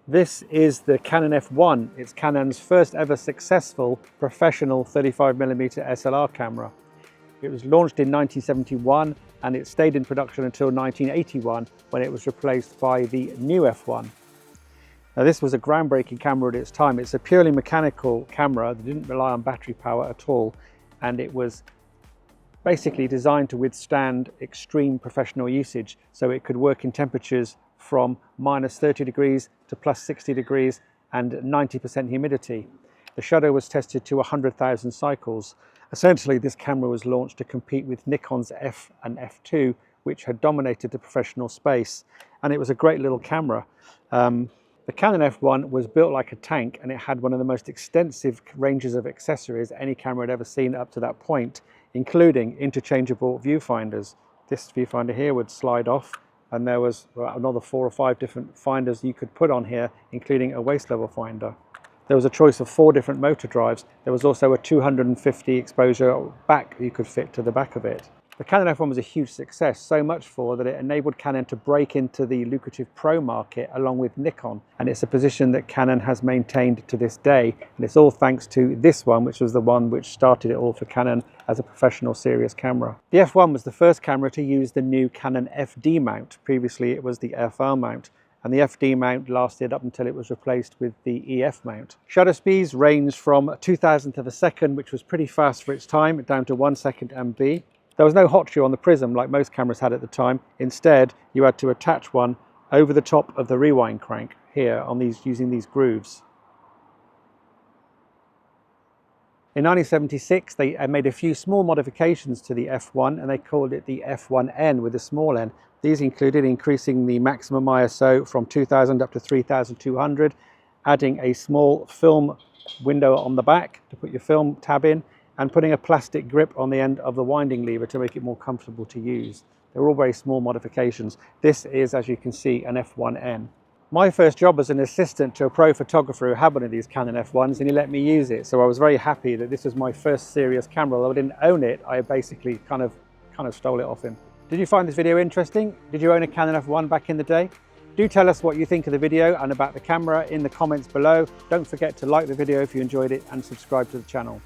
This is the Canon F1. It's Canon's first ever successful professional 35mm SLR camera. It was launched in 1971 and it stayed in production until 1981 when it was replaced by the new F1. Now this was a groundbreaking camera at its time. It's a purely mechanical camera that didn't rely on battery power at all, and it was basically designed to withstand extreme professional usage, so it could work in temperatures from -30 degrees to +60 degrees and 90% humidity. The shutter was tested to 100,000 cycles. Essentially, this camera was launched to compete with Nikon's F and F2, which had dominated the professional space, and it was a great little camera. The Canon F1 was built like a tank, and it had one of the most extensive ranges of accessories any camera had ever seen up to that point, including interchangeable viewfinders. This viewfinder here would slide off, and there was another 4 or 5 different finders you could put on here, including a waist level finder. There was a choice of 4 different motor drives. There was also a 250 exposure back you could fit to the back of it. The Canon F1 was a huge success, so much for that it enabled Canon to break into the lucrative pro market along with Nikon, and it's a position that Canon has maintained to this day, and it's all thanks to this one, which was the one which started it all for Canon as a professional serious camera. The F1 was the first camera to use the new Canon FD mount. Previously it was the FR mount, and the FD mount lasted up until it was replaced with the EF mount. Shutter speeds ranged from 0.002 of a second, which was pretty fast for its time, down to 1 second MB. There was no hot shoe on the prism like most cameras had at the time. Instead, you had to attach one over the top of the rewind crank here on using these grooves. In 1976, they made a few small modifications to the F1, and they called it the F1N with a small n. These included increasing the maximum ISO from 2000 up to 3200, adding a small film window on the back to put your film tab in, and putting a plastic grip on the end of the winding lever to make it more comfortable to use. They were all very small modifications. This is, as you can see, an F1N. My first job was an assistant to a pro photographer who had one of these Canon F1s, and he let me use it. So I was very happy that this was my first serious camera. Although I didn't own it, I basically kind of stole it off him. Did you find this video interesting? Did you own a Canon F1 back in the day? Do tell us what you think of the video and about the camera in the comments below. Don't forget to like the video if you enjoyed it and subscribe to the channel.